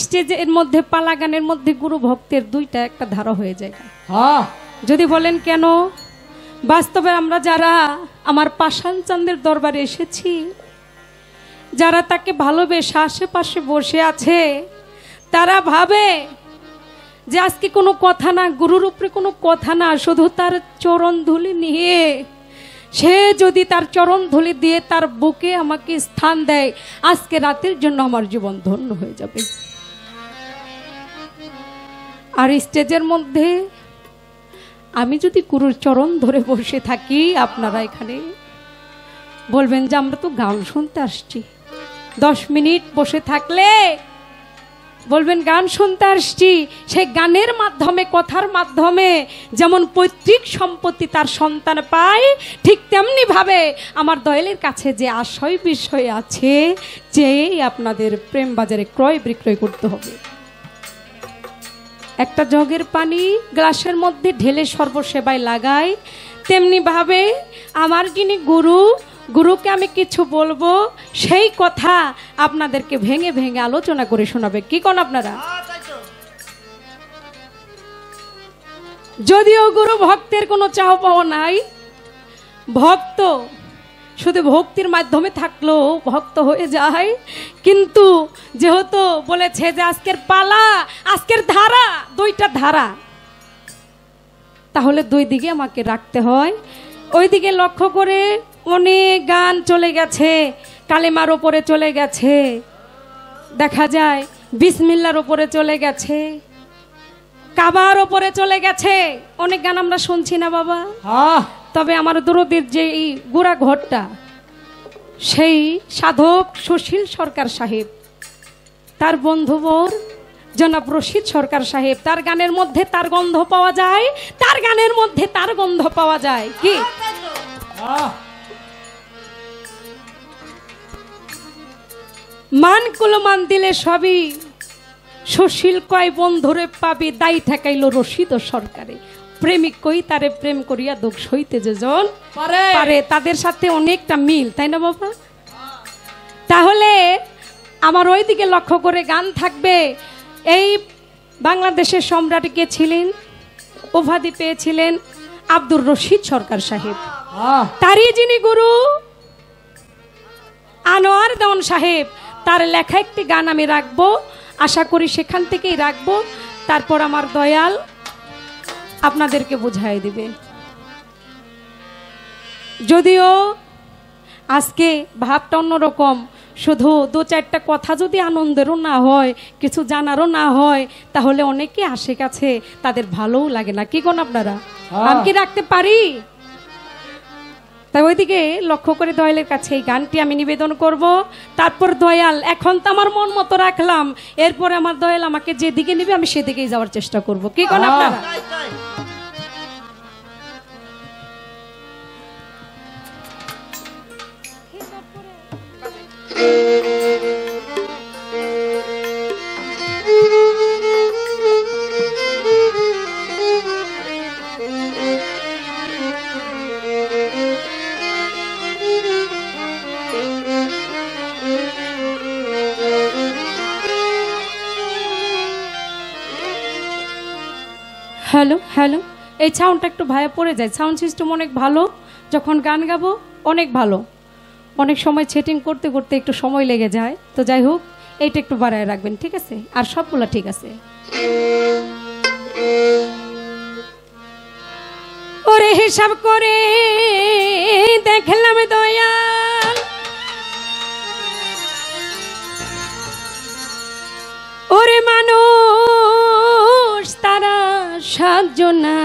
স্টেজের মধ্যে পালা গানের মধ্যে গুরু ভক্তের দুইটা একটা ধারা হয়ে যায়। হ্যাঁ, যদি বলেন কেন, বাস্তবে আমরা যারা আমার পাষাণ চাঁদের দরবারে এসেছি, যারা তাকে ভালোবেসে আশেপাশে বসে আছে, তারা ভাবে যে আজকে কোনো কথা না, গুরুর উপরে কোনো কথা না, শুধু তার চরণ ধুলি নিয়ে সে যদি তার চরণ ধুলি দিয়ে তার বুকে আমাকে স্থান দেয়, আজকে রাতের জন্য আমার জীবন ধন্য হয়ে যাবে। আর স্টেজের মধ্যে আমি যদি গুরুর চরণ ধরে বসে থাকি, আপনারা এখানে বলবেন যে আমরা তো গান শুনতে আসছি। 10 মিনিট বসে থাকলে বলবেন গান শুনতে আসছি। সেই গানের মাধ্যমে, কথার মাধ্যমে যেমন পৈতৃক সম্পত্তি তার সন্তান পায়, ঠিক তেমনি ভাবে আমার দয়ালের কাছে যে আশয় বিষয় আছে, যে আপনাদের প্রেম বাজারে ক্রয় বিক্রয় করতে হবে। একটা জগের পানি গ্লাসের মধ্যে ঢেলে সর্বসেবায় লাগায়, তেমনি ভাবে আমার যিনি গুরু, গুরুকে আমি কিছু বলবো, সেই কথা আপনাদেরকে ভেঙে ভেঙে আলোচনা করে শোনাবে। কি কোন আপনারা? যদিও গুরু ভক্তের কোনো চাও পাওয়া নাই, ভক্ত শুধু ভক্তির মাধ্যমে থাকলেও ভক্ত হয়ে যায়। কিন্তু যেহেতু বলেছে যে আজকের পালা, আজকের ধারা, দুইটা ধারা, তাহলে দুই দিকে আমাকে রাখতে হয়। ওইদিকে লক্ষ্য করে অনেক গান চলে গেছে, কালেমার ওপরে চলে গেছে, দেখা যায় বিসমিল্লার ওপরে চলে গেছে, কাবার ওপরে চলে গেছে, অনেক গান আমরা শুনছি না বাবা? তবে আমার দরদির যে গোড়া ঘরটা, সেই সাধক সুশীল সরকার সাহেব, তার বন্ধুবর জনাব রশিদ সরকার সাহেব, তার গানের মধ্যে তার গন্ধ পাওয়া যায়, তার গানের মধ্যে তার গন্ধ পাওয়া যায়। কি মান কুলমান দিলে সবই সুশীল কয় বন্ধুরে পাবি, দায়ী ঠেকাইল রশিদ সরকারে, প্রেমিক কই তারে প্রেম করিয়া দুঃখ সইতে যেজন পারে। তাদের সাথে অনেকটা মিল, তাই না বাবা? তাহলে আমার ওই দিকে লক্ষ্য করে গান থাকবে। এই বাংলাদেশের সম্রাট কে ছিলেন? উপাধি পেয়েছিলেন আব্দুর রশিদ সরকার সাহেব। তারই যিনি গুরু আনোয়ার দেওয়ান সাহেব, তার লেখা একটি গান আমি রাখবো, আশা করি সেখান থেকেই রাখবো, তারপর আমার দয়াল আপনাদেরকে বুঝাই দিবে। যদিও আজকে ভাবটা অন্যরকম, শুধু 2-4টা কথা যদি আনন্দেরও না হয়, কিছু জানারও না হয়, তাহলে অনেকে আসে কাছে তাদের ভালোও লাগে না। কি কোন আপনারা? আমি কি রাখতে পারি? তাই ওইদিকে লক্ষ্য করে দয়ালের কাছে এই গানটি আমি নিবেদন করব। তারপর দয়াল, এখন তো আমার মন মতো রাখলাম, এরপরে আমার দয়াল আমাকে যেদিকে নিবে আমি সেদিকেই যাওয়ার চেষ্টা করব। কি কোন আপনারা? হ্যালো হ্যালো, এই সাউন্ডটা একটু ভায়া পড়ে যায়। সাউন্ড সিস্টেম অনেক ভালো, যখন গান গাবো অনেক ভালো, অনেক সময় সেটিং করতে করতে একটু সময় লেগে যায়। তো যাই হোক, এইটা একটু বাড়ায় রাখবেন, ঠিক আছে? আর সবগুলো ঠিক আছে। ওরে হিসাব করে দেখলাম দয়াল, ওরে মানুষ তারা 7 জনা,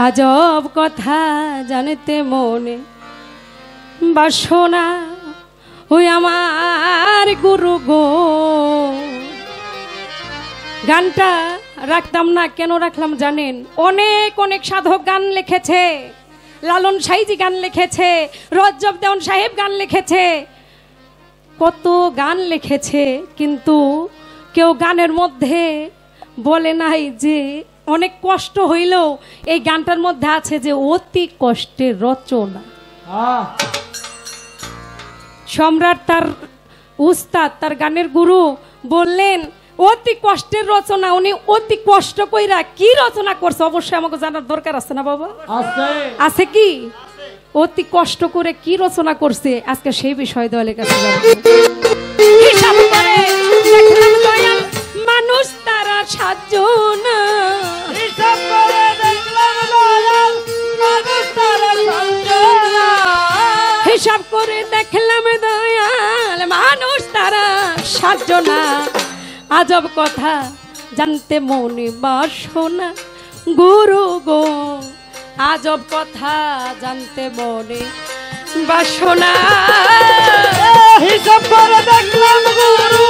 আজব কথা জানতে মনে বাসনা, ওই আমার গুরু গো। গানটা রাখতাম না, কেন রাখলাম জানেন? অনেক অনেক সাধক গান লিখেছে, লালন সাইজি গান লিখেছে, রজ্জব দেওয়ান সাহেব গান লিখেছে, কত গান লিখেছে, কিন্তু কেউ গানের মধ্যে বলে নাই যে অনেক কষ্ট হইলেও এই গানটার মধ্যে আছে যে অতি কষ্টের রচনা। সম্রাট তার উস্তাদ, তার গানের গুরু বললেন অতি কষ্টের রচনা, উনি অতি কষ্ট কইরা কি রচনা করছে অবশ্যই আমাকে জানার দরকার আছে না বাবা? আছে কি? অতি কষ্ট করে কি রচনা করছে আজকে সেই বিষয় দলের কাছে হিসাব করে দেখলাম দয়াল মানুষ তারা সাতজন, হিসাব করে দেখলাম দয়াল মানুষ তারা সাতজন, হিসাব করে দেখলাম দয়াল মানুষ তারা সাতজন। আজব কথা জানতে মনে বাসনা গুরু গো, আজব কথা জানতে মনে বাসনা। হিসাব করে দেখলাম গুরু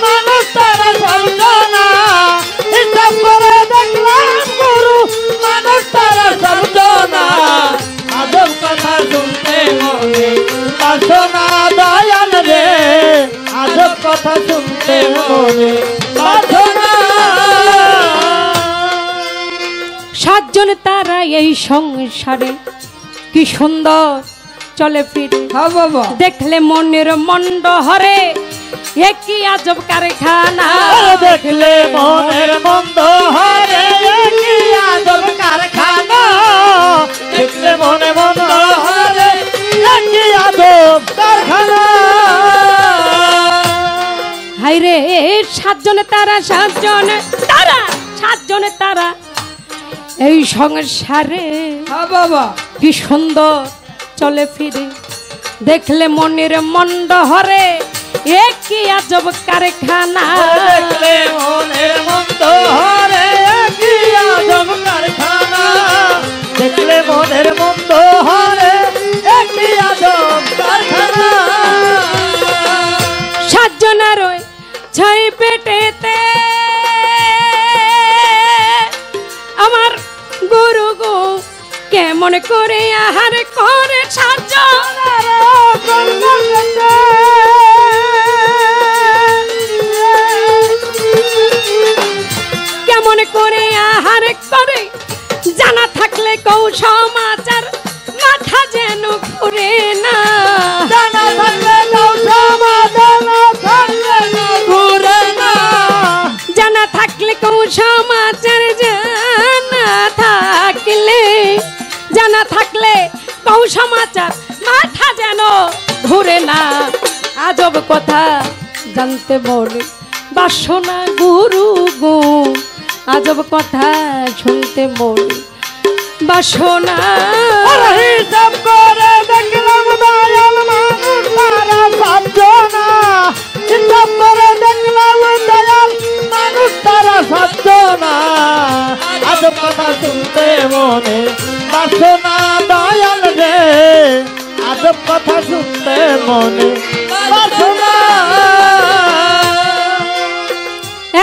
মানুষ তারা সাতজন, হিসাব করে দেখলাম গুরু মানুষ তারা সাতজন। আজব কথা শুনতে মনে বাসনা দয়াল রে, আজব কথা শুনতে মনে বাসনা। সাতজন তারা এই সংসারে কি সুন্দর চলে ফিরে, দেখলে মনের মন্ড হরে একই আজব কারখানা, দেখলে মনের মন্দ হরে একই আজব কারখানা, দেখলে মনে মন্দ হরে একই আজব কারখানা। হাইরে সাতজনে তারা, সাতজনে তারা, সাতজনে তারা এই সংসারে কি সুন্দর চলে ফিরে, দেখলে মনের মন্ড হরে একই আজব কারখানা, দেখলে মনের মন্দ হরে একই আজব কারখানা, দেখলে মনের মন্দ হরে একই আজব কারখানা। সাতজনের ওই ছয় পেটেতে আমার গুরু গো কেমন করে আহার করে সাতজনের কেমন করে আহার করে জানা থাকলে কৌ সমাচার মাথা যেন ঘুরে না, জানা থাকলে কৌ সমাচার ঘুরে না, জানা থাকলে কৌ সমাচার, জানা থাকলে, জানা থাকলে কৌ সমাচার মাথা যেন ঘুরে না। আজব কথা জানতে মনে বাসনা গুরু গো, আজব কথা শুনতে মনে বাসনা। হিসাব করে দেখলাম দয়াল মানুষ তারা সাতজন, হিসাব করে দেখলাম দয়াল মানুষ তারা সাতজন। আজব কথা শুনতে মনে বাসনা দয়াল রে, আজব কথা শুনতে মনে বাসনা।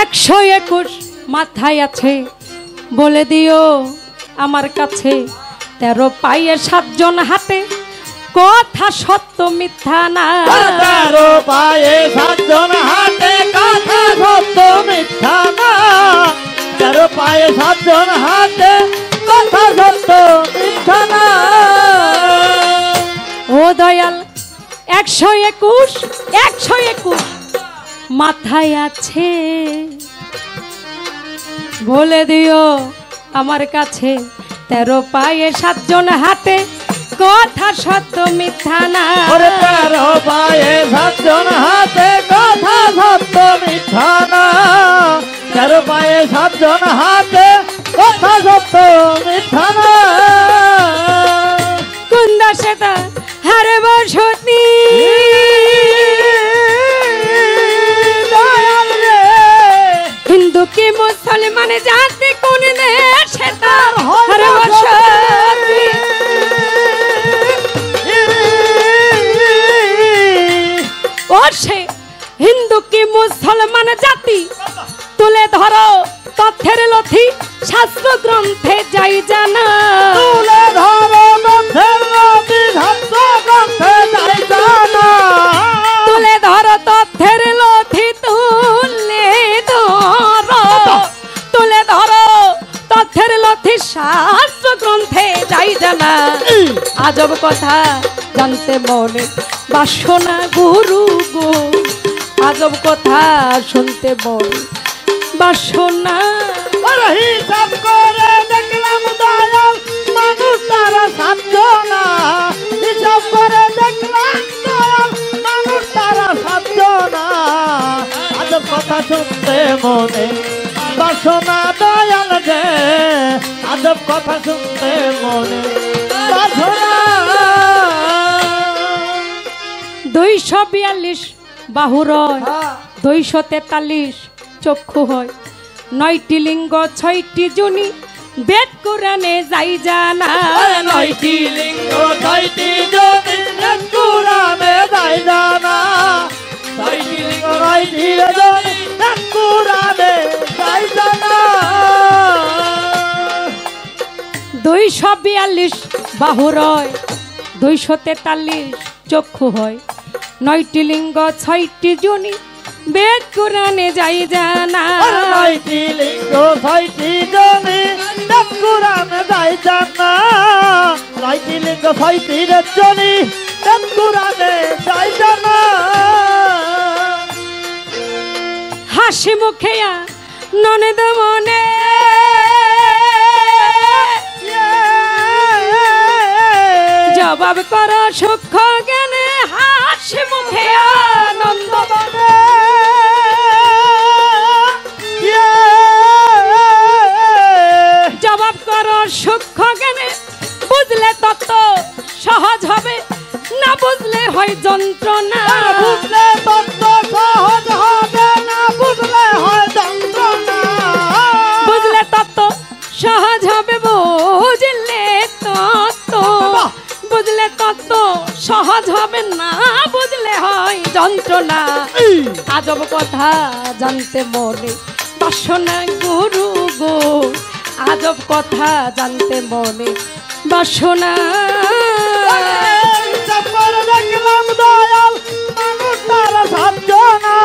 121 মাথায় আছে বলে দিও আমার কাছে, 13 পায়ে 7 জন হাতে কথা সত্য মিথ্যা না, 13 পায়ে 7 জন হাতে কথা সত্য মিথ্যা না, 13 পায়ে 7 জন হাতে কথা সত্য মিথ্যা না। ও দয়াল 121 121 মাথায় আছে বলে দিও আমার কাছে, 13 পায়ে 7 জন হাতে কথা সত্য মিথ্যা না, 13 পায়ে 7 জন হাতে কথা সত্য মিথ্যা না, 13 পায়ে 7 জন হাতে কথা সত্য মিথ্যা না। কুন্দা সেতা হারে বসতি হিন্দু কি মুসলমান জাতি কোন দেশে তার হারে বসতি, ও সে হিন্দু কি মুসলমান জাতি তুলে ধরো তথ্যের লথি শাস্ত্র গ্রন্থে যাই জানা, তুলে ধরো তথ্যের লথি শাস্ত্র গ্রন্থে যাই জানা, তুলে ধরো তথ্যের লথি, তুলে ধরো, তুলে ধরো তথ্যের লথি শাস্ত্র গ্রন্থে যাই জানা। আজব কথা জানতে মনে বাসনা গুরু গো আজব কথা শুনতে মনে বাসনা হিসাব করে দেখলাম দয়াল মানুষ তারা সাতজনা হিসাব করে দেখলাম দয়াল মানুষ তারা সাতজনা আজব কথা শুনতে মনে বাসনা দয়াল যে আজব কথা শুনতে মনে বাসনা 242 বাহু রয় 243 চক্ষু হয় 9টি লিঙ্গ 6টি যোনি বেদ কোরআনে যাই জানা 9টি লিঙ্গ 6টি যোনি বেদ কোরআনে যাই জানা 6টি লিঙ্গ 6টি যোনি বেদ কোরআনে যাই জানা 242 বাহু রয় 243 চক্ষু হয় 9টি লিঙ্গ 6টি যোনি বেদ কোরআনে যাই জানা 9টি লিঙ্গ 6টি যোনি বেদ কোরআনে যাই জানা 9টি লিঙ্গ 6টি যোনি বেদ কোরআনে যাই জানা হাসি মুখে ননদ মনে জবাব কর সূক্ষ্ম জ্ঞানে হাসি মুখে আনন্দ মনে জবাব কর সূক্ষ্ম জ্ঞানে বুঝলে তত্ত্ব সহজ হবে না বুঝলে হয় যন্ত্রণা বুঝলে তত্ত্ব সহজ হবে না বুঝলে হয় যন্ত্রণা বুঝলে তত্ত্ব সহজ হবে বুঝলে তত্ত্ব বুঝলে তত্ত্ব সহজ হবে না বুঝলে হয় যন্ত্রণা আজব কথা জানতে মনে বাসনা গুরু গো আজব কথা জানতে মনে বাসনা দেখলাম দয়াল মানুষ তারা সাতজনা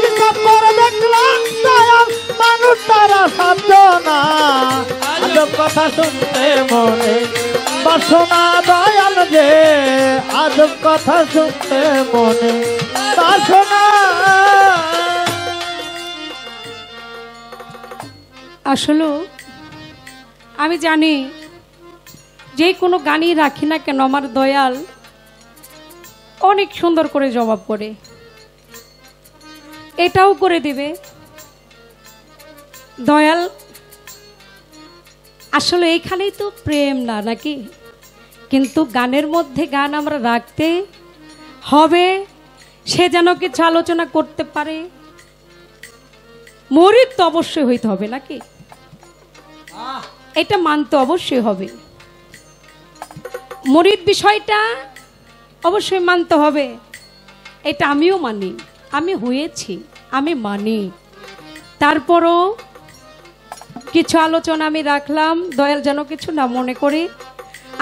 হিসাব করে দেখলাম দয়াল মানুষ তারা সাতজনা আজব কথা শুনতে মনে বাসনা দয়াল যে আজব কথা শুনতে মনে বাসনা আসলে আমি জানি যে কোনো গানই রাখি না কেন আমার দয়াল অনেক সুন্দর করে জবাব করে এটাও করে দিবে দয়াল আসলে এইখানেই তো প্রেম না নাকি কিন্তু গানের মধ্যে গান আমরা রাখতে হবে সে যেন কিছু আলোচনা করতে পারে মরিদ তো অবশ্যই হইতে হবে নাকি এটা মানতে অবশ্যই হবে মরিদ বিষয়টা অবশ্যই মানতে হবে এটা আমিও মানি আমি হয়েছি আমি মানি তারপরও কিছু আলোচনা আমি রাখলাম দয়াল যেন কিছু না মনে করে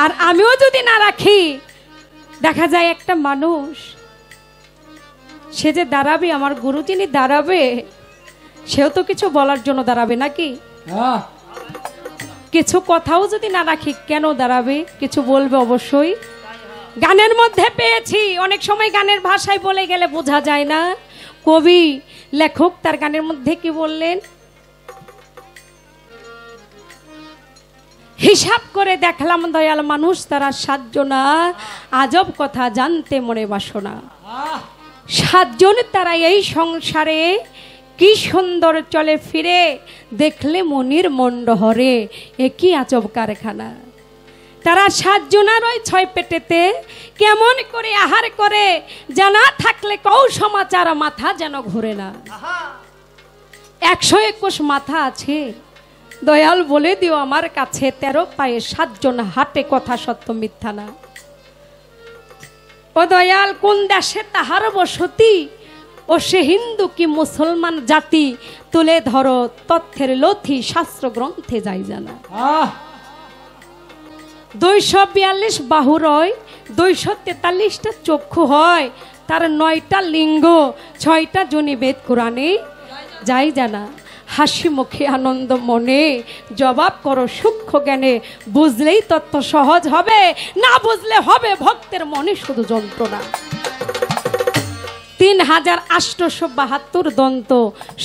আর আমিও যদি না রাখি দেখা যায় একটা মানুষ সে যে দাঁড়াবে আমার গুরু যিনি দাঁড়াবে সেও তো কিছু বলার জন্য দাঁড়াবে নাকি কিছু কথাও যদি না রাখি কেন দাঁড়াবে কিছু বলবে অবশ্যই গানের মধ্যে পেয়েছি অনেক সময় গানের ভাষায় বলে গেলে বোঝা যায় না কবি লেখক তার গানের মধ্যে কি বললেন হিসাব করে দেখলাম দয়াল মানুষ তারা সাতজনা আজব কথা জানতে মনে বাসনা সাতজন তারা এই সংসারে কি সুন্দর চলে ফিরে দেখলে মনির মন্ডহরে একই আজব কারখানা তারা সাতজনার ওই 6 পেটেতে কেমন করে আহার করে জানা থাকলে কৌ সমাচার মাথা যেন ঘুরে না 121 মাথা আছে দয়াল বলে দিও আমার কাছে 13 পায়ে 7 জন হাটে কথা সত্য মিথ্যা না ও দয়াল কোন দেশে তাহার বসতি ও সে হিন্দু কি মুসলমান জাতি তুলে ধরো তথ্যের লথি শাস্ত্র গ্রন্থে যাই জানা 242 বাহু রয় 243টা চক্ষু হয় তার 9টা লিঙ্গ 6টা যোনি বেদ কোরআনে যাই জানা হাসি মুখে আনন্দ মনে জবাব করো সূক্ষ্ম জ্ঞানে, বুঝলেই তত্ত্ব সহজ হবে, না বুঝলে হবে ভক্তের মনে শুধু যন্ত্রণা। ৩,৮৭২ দন্ত,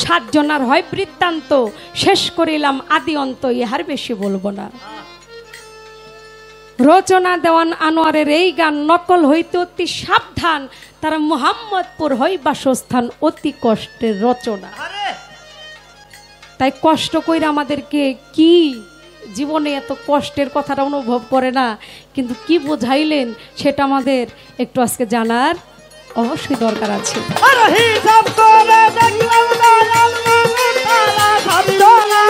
৭ জনার হয় বৃত্তান্ত, শেষ করিলাম আদি অন্ত, ইহার বেশি বলবো না। রচনা দেওয়ান আনোয়ারের এই গান, নকল হইতে অতি সাবধান, তারা মোহাম্মদপুর হয় বাসস্থান, অতি কষ্টের রচনা। তাই কষ্ট কইরা আমাদেরকে কি জীবনে এত কষ্টের কথাটা অনুভব করে না, কিন্তু কি বোঝাইলেন সেটা আমাদের একটু আজকে জানার অবশ্যই দরকার আছে। হিসাব করে দেখলাম দয়াল মানুষ তারা সাধনা,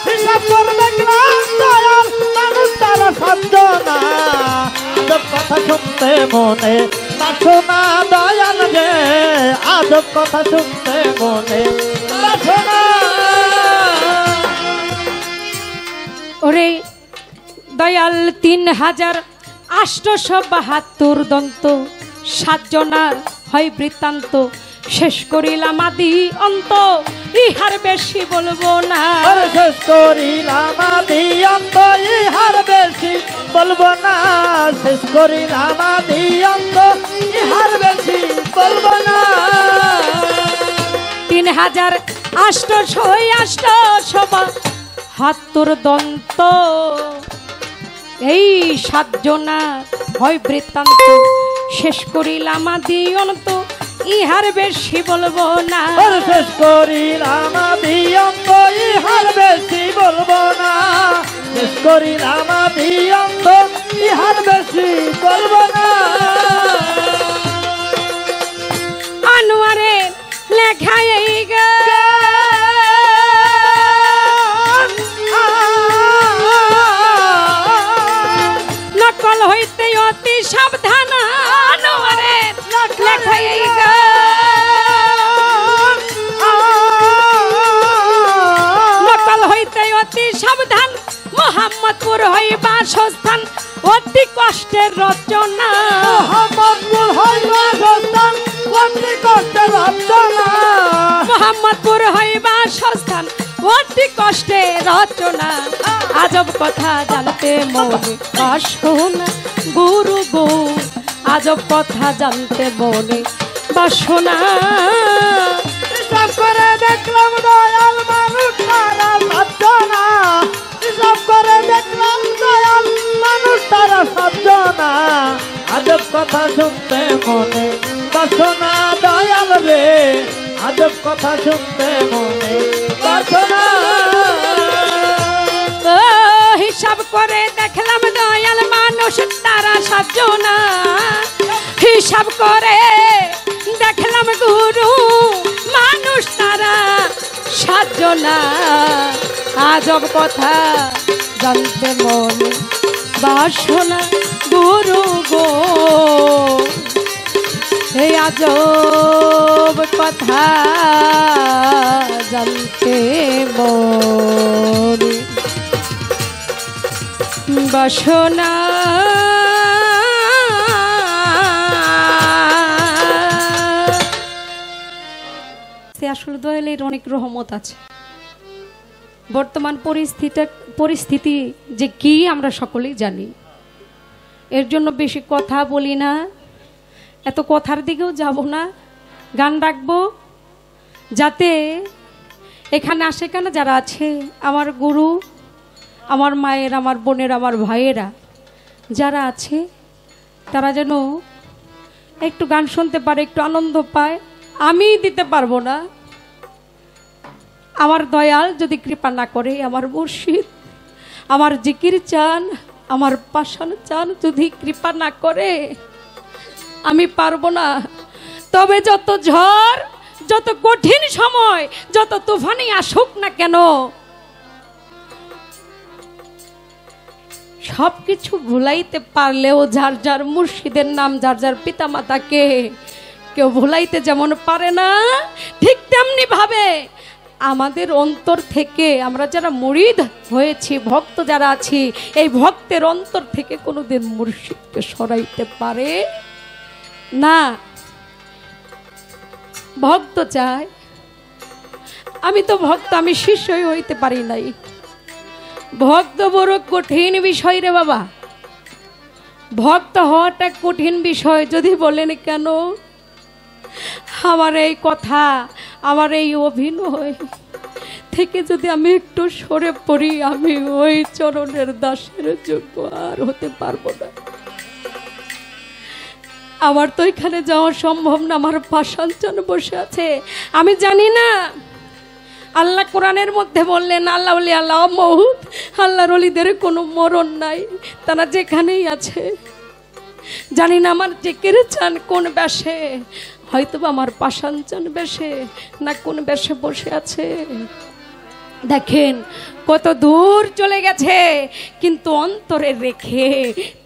হিসাব করে দেখলাম দয়াল মানুষ তারা সাধনা। আজব কথা শুনতে মনে বাসো না দয়াল রে, আজব কথা শুনতে মনে বাসো না। ওরে দয়াল ৩,৮৭২ দন্ত, ৭ জনার হয় বৃত্তান্ত, শেষ করিলাম আদি অন্ত, ইহার বেশি বলবো না। শেষ করিলাম আদি অন্ত, ইহার বেশি বলবো না। শেষ করিলাম আদি অন্ত, ইহার বেশি বলবো না। ৩,৮৭২ দন্ত, এই ৭ জনার হয় বৃত্তান্ত, শেষ করিলাম আদি অন্ত, ইহার বেশি বলবো না। শেষ করিলাম আদি অন্ত, ইহার বেশি বলবো না। শেষ করিলাম আদি অন্ত, ইহার বেশি বলবো না। আনোয়ারের লেখা এই গান, নকল হইতে অতি সাবধান। আনোয়ারের লেখা এই গান, নকল হইতে অতি সাবধান, মোহাম্মদপুর হই বাসস্থান, অতি কষ্টের রচনা। মোহাম্মদপুর হই বাসস্থান, অতি কষ্টের রচনা। মোহাম্মদপুর হই বাসস্থান, অতি কষ্টের রচনা। আজব কথা জানতে মনে বাসো না গুরু গো, আজব কথা জানতে মনে বাসো না। হিসাব করে দেখলাম দয়াল মানুষ তারা সাধনা, হিসাব করে দেখলাম দয়াল মানুষ তারা সাধনা। আজব কথা শুনতে মনে বাসো না দয়াল রে, আজব কথা শুনতে মনে বাসো না। হিসাব করে দেখলাম দয়াল মানুষ তারা ৭ জনা, হিসাব করে দেখলাম গুরু মানুষ তারা ৭ জনা। আজব কথা জানতে মনে বাসো না গুরু গো, এই আজব কথা জানতে মনে বাসো না। আসলে দয়ালের অনেক রহমত আছে। বর্তমান পরিস্থিতি যে কি আমরা সকলেই জানি, এর জন্য বেশি কথা বলি না, এত কথার দিকেও যাব না। গান রাখবো যাতে এখানে আশেখানে যারা আছে, আমার গুরু, আমার মায়ের, আমার বোনের, আমার ভাইয়েরা যারা আছে, তারা যেন একটু গান শুনতে পারে, একটু আনন্দ পায়। আমি দিতে পারবো না, আমার দয়াল যদি কৃপা না করে, আমার মুর্শিদ, আমার জিকির চান, আমার পাশান চান যদি কৃপা না করে, আমি পারবো না। তবে যত ঝড়, যত কঠিন সময়, যত তুফানি আসুক না কেন, সবকিছু ভুলাইতে পারলেও যার যার মুর্শিদের নাম, যার যার পিতা মাতাকে কেউ ভুলাইতে যেমন পারে না, ঠিক তেমনি ভাবে আমাদের অন্তর থেকে আমরা যারা মুরিদ হয়েছি, ভক্ত যারা আছি, এই ভক্তের অন্তর থেকে কোনোদিন মুর্শিদকে সরাইতে পারে না। ভক্ত চায় আমি তো ভক্ত, আমি শিষ্যই হইতে পারি নাই। ভক্ত বড় কঠিন বিষয় রে বাবা, ভক্ত হওয়াটা কঠিন বিষয়। যদি বলেন কেন, আমার এই কথা, আমার এই অভিনয় থেকে যদি আমি একটু সরে পড়ি, আমি ওই চরণের দাসের যোগ্য আর হতে পারবো না। আমার তো এখানে যাওয়া সম্ভব না, আমার পাষাণ বসে আছে। আমি জানি না, আল্লাহ কোরআনের মধ্যে বললেন আল্লাহ ওলি আল্লাহ মহুত, আল্লাহর ওলিদের কোনো মরণ নাই, তারা যেখানেই আছে। জানি না আমার জেকের চান কোন বেশে, হয়তো আমার পাষাণ চান বেশে, না কোন বেশে বসে আছে। দেখেন কত দূর চলে গেছে, কিন্তু অন্তরে রেখে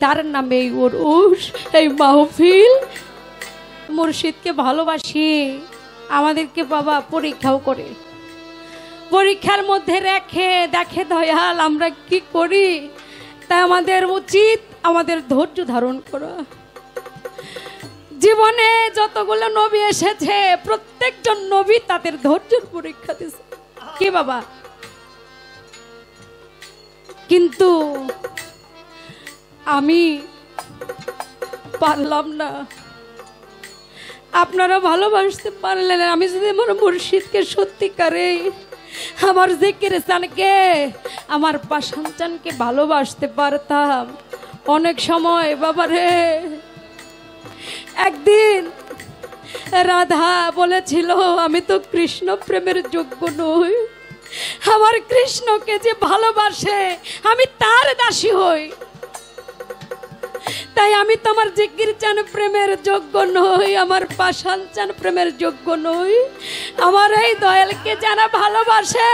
তার নামে উরুস, এই মাহফিল। মুর্শিদকে ভালোবাসি, আমাদেরকে বাবা পরীক্ষাও করে, পরীক্ষার মধ্যে রেখে দেখে দয়াল আমরা কি করি। তাই আমাদের উচিত আমাদের ধৈর্য ধারণ করা। জীবনে যতগুলো নবী এসেছে, প্রত্যেকজন নবী তাদের ধৈর্যের পরীক্ষা দিয়েছে, কি বাবা। কিন্তু আমি পারলাম না। আপনারা ভালোবাসতে পারলেন। আমি যদি আমার মুর্শিদকে সত্যিকারে, আমার জিকির চানকে, আমার পাষাণ চানকে ভালোবাসতে পারতাম, অনেক সময় বাবারে, একদিন রাধা বলেছিল আমি তো কৃষ্ণ প্রেমের যোগ্য নই, আমার কৃষ্ণকে যে ভালোবাসে আমি তার দাসী হই। তাই আমি তোমার জিকির চান প্রেমের যোগ্য নই, আমার পাষাণ চান প্রেমের যোগ্য নই। আমার এই দয়ালকে যারা ভালোবাসে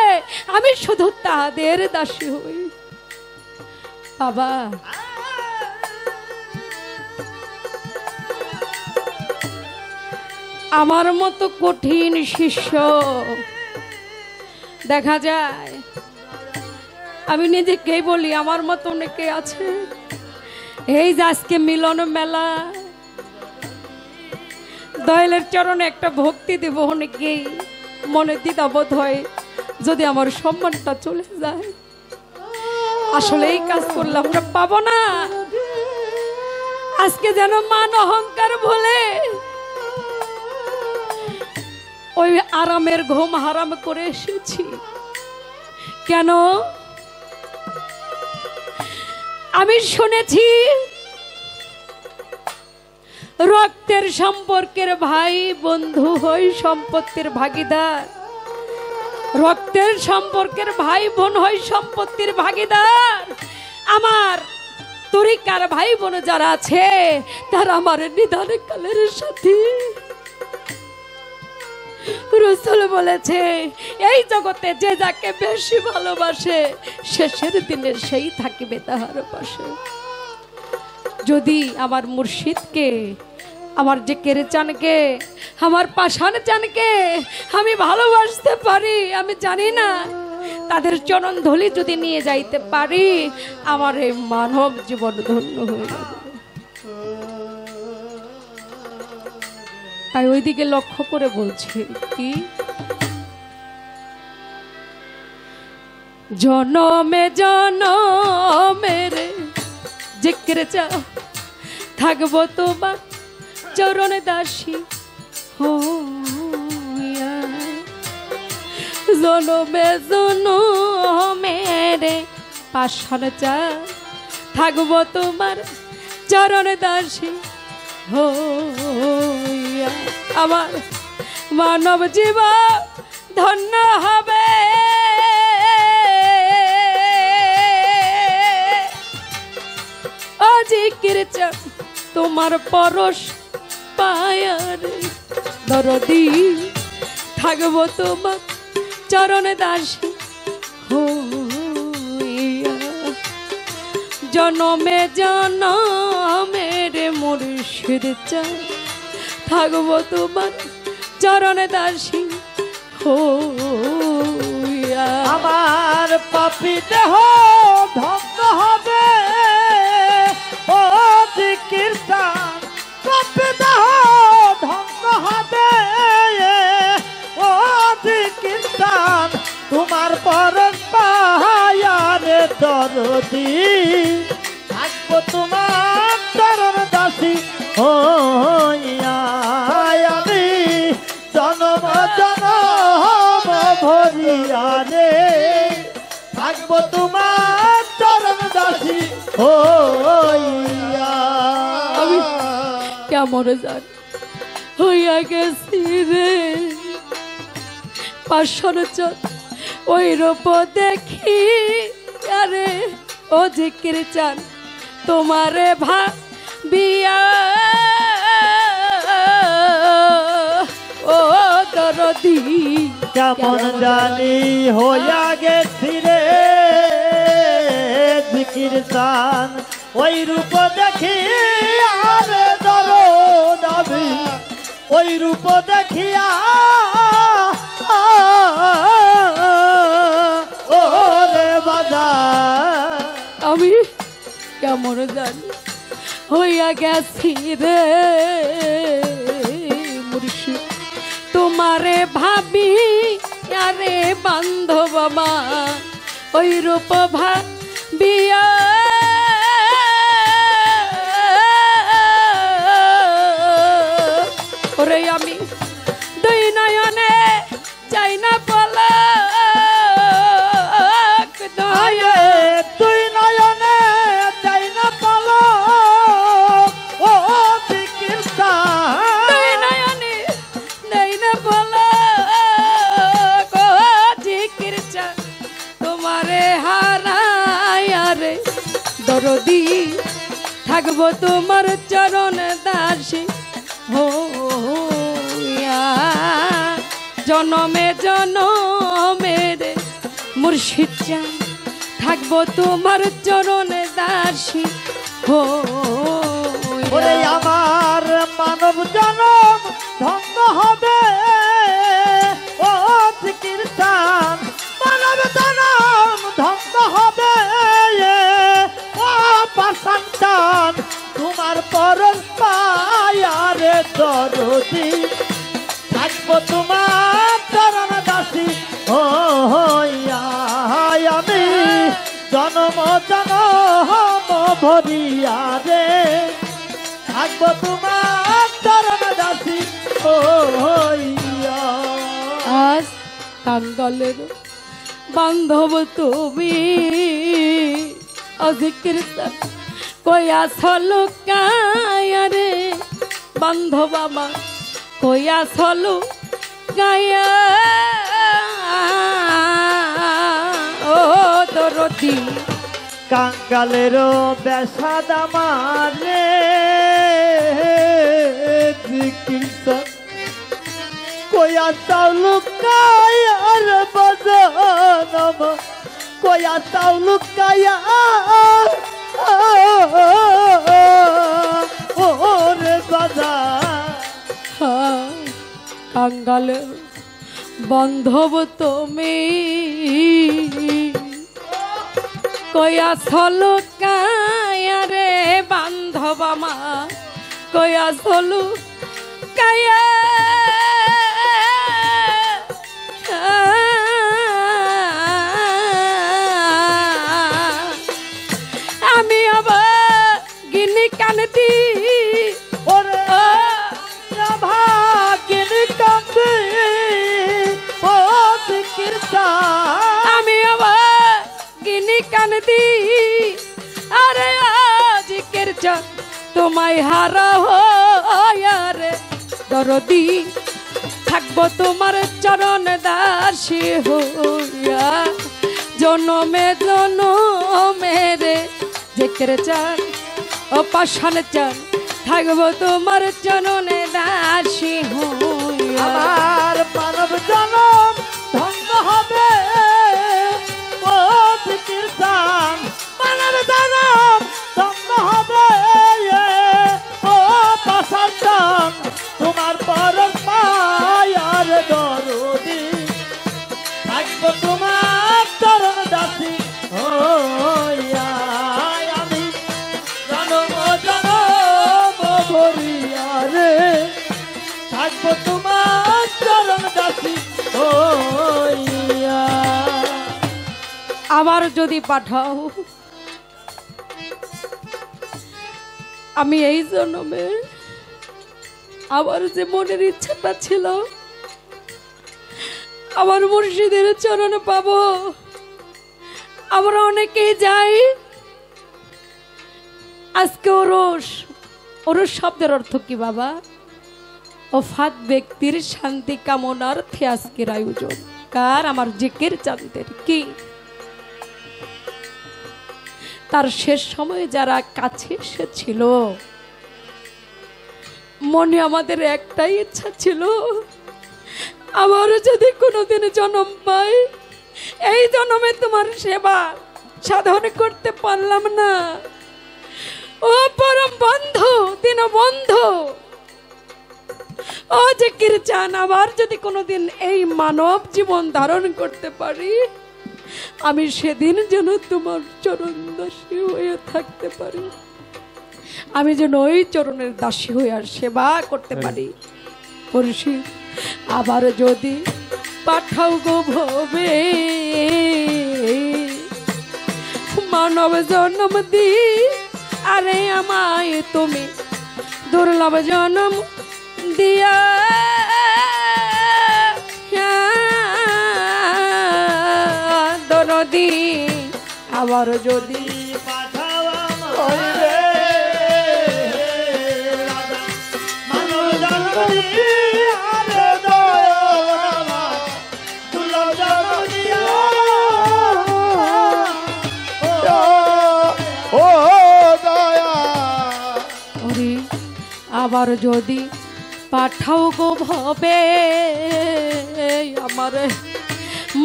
আমি শুধু তাদের দাসী হই। বাবা আমার মতো কঠিন শিষ্য দেখা যায়, আমি নিজেকেই বলি আমার মতো অনেকে আছে। এই যে আজকে মিলন মেলা, দয়ালের চরণে একটা ভক্তি দেব, অনেকেই মনে দ্বিধাবোধ হয় যদি আমার সম্মানটা চলে যায়। আসলে এই কাজ করলে আমরা পাবো না। আজকে যেন মান অহংকার ভুলে ওই আরামের ঘুম হারাম করে এসেছি। কেন? আমি শুনেছি রক্তের সম্পর্কের ভাই বন্ধু হয় সম্পত্তির ভাগীদার, রক্তের সম্পর্কের ভাই বোন হয় সম্পত্তির ভাগীদার। আমার তরিকার ভাই বোন যারা আছে তারা আমার নিদানে কালের সাথী। রাসূল বলেছে এই জগতে যে যাকে বেশি ভালোবাসে শেষের দিনে সেই থাকিবে তাহার পাশে। যদি আমার মুর্শিদকে, আমার জিকির চানকে, আমার পাষাণ চানকে আমি ভালোবাসতে পারি, আমি জানি না তাদের চরণ ধুলি যদি নিয়ে যাইতে পারি আমার এই মানব জীবন ধন্য হয়ে যাবে। তাই ওইদিকে লক্ষ্য করে বলছে কি, জনমে জনমের জিকির চা থাকবো তোমার চরণ দাসী হইয়া। জনমে জনমের পাষাণ চা থাকবো তোমার চরণ দাসী হইয়া। আমার মানব জীবন ধন্য হবে জিকির চান তোমার পরশ পায়ারে। দরদি থাকবো তোমার চরণ দাসী হইয়া। জনমে জনমের মুর্শিদ চান থাকবো তোমার চরণ দাসী হইয়া। আমার পাপী দেহ ধন্য হবে ও জিকির চান, পাপী দেহ ধন্য হবে ও জিকির চান। পরশ পাহায়ারে দরদি থাকবো তোমার চরণ দাসী হইয়া আমি জনম জনম ভরিয়া রে থাকবো তোমার চরণ দাসী হইয়া আমি কেমন জান হইয়া গেছি রে পাশর চল ওই রূপ দেখি আরে ও জিকির চান তোমারে ভাবিয়া ও দরদি কেমন জানি হইয়া গেছি রে জিকির চান ওই রূপ দেখি আর দরো দাবি ওই রূপ দেখিয়া ও রে বাদা আমি কেমন জানি হইয়া গেছি রে মুর্শিদ তোমারে ভাবি আরে বান্ধব মা ওই রূপ ভাবিয়া ওরে আমি দুই নয়নে চাই না পলক দয়া তুই নয়নে চাই না পালো ও জিকির চান দুই নয়নে নেই না পলক ও জিকির চান তোমারে হারায়া রে দরদি থাকবো তোমার চরণ দাসী হইয়া জনমে জনমে রে মুর্শিদ চান থাকবো তোমার চরণ দাসী ওরে হইয়া আমার মানব জনম ধন্য হবে ও জিকির চান মানব জনম ধন্য হবে ও পাশান চান তোমার পরশ পায়ারে দরদি থাকবো তোমার চরণ দাসী হইয়া আমি জনম জনম ভরিয়া রে থাকবো তোমার চরণ দাসী হইয়া আজ কাঙ্গালের বান্ধব তুমি অজিকির কয়া সলু কায়া রে বান্ধব আমার কয়া সলু গায়া ও দরদি কাঙ্গালেরও বেসাদ আমারে কীর্তন কয়া চাউলু কায়ার বদনম কয়া চাউলু কায়া ও রে বাজা কাঙ্গালের বান্ধব তুমি কয়া সলু কায়া রে বান্ধব আমার কয়া সলু কায়া আমি আবার গিনি কানতি ওরে ভাগিনী কান্দে ও কীর্তন আমি আবার গিনি কানতি আরে আজ কেরচন তোমায় হারা রে দরদি থাকবো তোমার চরণ দাসী হইয়া জনমে জনমে রে জিকির চান ও পাশান চান থাকবো তোমার চরণে দাসী হইয়া আমার মানব জনম ধন্য হবে ও কীর্তন মানব জনম ধন্য হবে ও পাশান তোমার পরশ পায়ার দরদি থাকবো তোমার চরণ দাসী হইয়া আমি জনম জনম ভরিয়া রে আবার যদি পাঠাও, আমি এই জন্মে আমার যে মনের ইচ্ছাটা ছিল আমার মুর্শিদের চরণে পাবো। আমরা অনেকেই যাই, আজকে ওরস, ওরস শব্দের অর্থ কি বাবা? ওফাত ব্যক্তির শান্তি কামনার্থে আজকের আয়োজন। কার? আমার জিকির চাঁদের। কি তার শেষ সময়ে যারা কাছে এসেছিল, মনে আমাদের একটাই ইচ্ছা ছিল, আমারও যদি কোনোদিন জন্ম পাই, এই জন্মে তোমার সেবা সাধন করতে পারলাম না, ও পরম বন্ধু, দিন বন্ধু, ও জিকির চান, আবার যদি কোনোদিন এই মানব জীবন ধারণ করতে পারি, আমি সেদিন যেন তোমার চরণ দাসী হয়ে থাকতে পারি, আমি যেন ওই চরণের দাসী হয়ে আর সেবা করতে পারি। মুর্শিদ আবার যদি পাঠাও গো ভবে, মানব জন্ম দি, আরে আমায় তুমি দুর্লভ জন্ম দিয়া, দরদি আবার যদি আবার যদি পাঠাও গো ভবে, আমার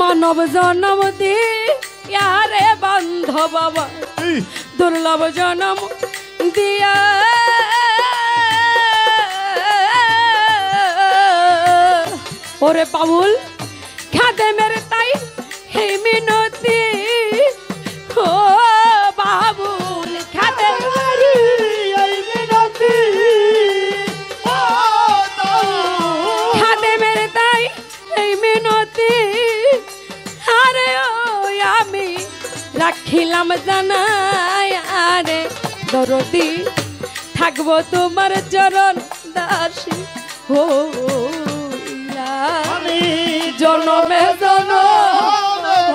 মানব জন্ম দিয়ারে বান্ধব বাবা, দুর্লভ জন্ম দিয়া, ওরে পাবুল খাদে মেরে তাই হে মিনতি, ও বাবুল খাদে খাদে মেরে তাই এই মিনতি, আরে ও আমি রাখিলাম জানাই, আরে দরদি থাকবো তোমার চরণ দাসী হইয়া, জনমে জনমে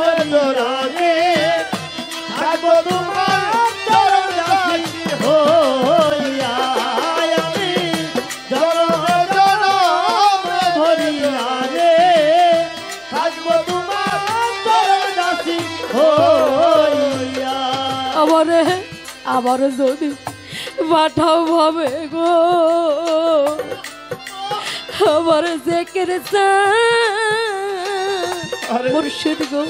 থাকবো তোমার চরণ দাসী হইয়া, আমি জনমে জনমে ধরিয়া রে থাকবো তোমার চরণ দাসী হইয়া। আমারে আবার যদি পাঠাও ভাবে গো, আমার জিকির চান মুর্শিদ গো,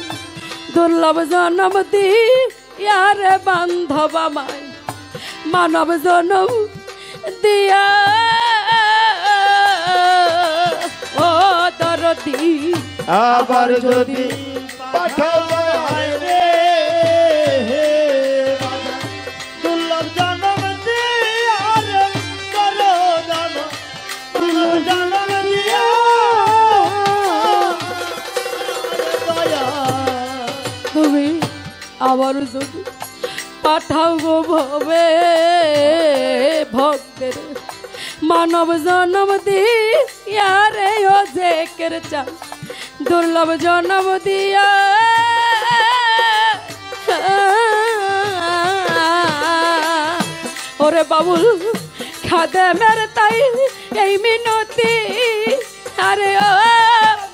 দুর্লভ জন্ম দিয়ারে বান্ধব আমায়, মানব জন্ম দিয়া, ও দরদি আবার যদি পাঠাও রে, দুর্লভ জন্ম দিয়ারে জন্ম দিয়া, তুমি আবার যদি পাঠাও গো ভবে, ভক্তের মানব জন্ম দিয়ারে ও জিকির চান, দুর্লভ জন্ম দিয়া, ওরে বাবুল খাদে মেরে তাই এই মিনতি, আরে ও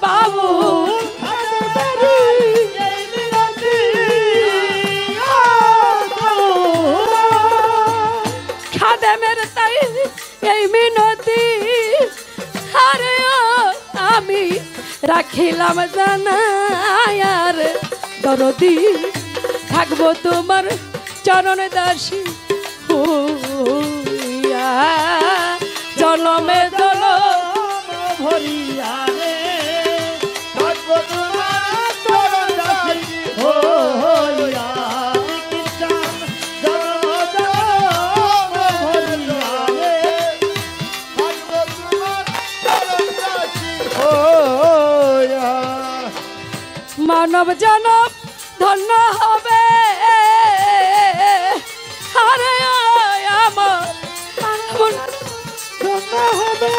বাবুল খাদে মেরে তাই এই মিনতি, আরে ও আমি রাখিলাম জানাই, আর দরদি থাকবো তোমার চরণ দাসী হইয়া, জনমে জনম ভরিয়া রে থাকবো তোমার চরণ দাসী হইয়া, মানব জনম ধন্য হবে আরে আমার ধন্য হবে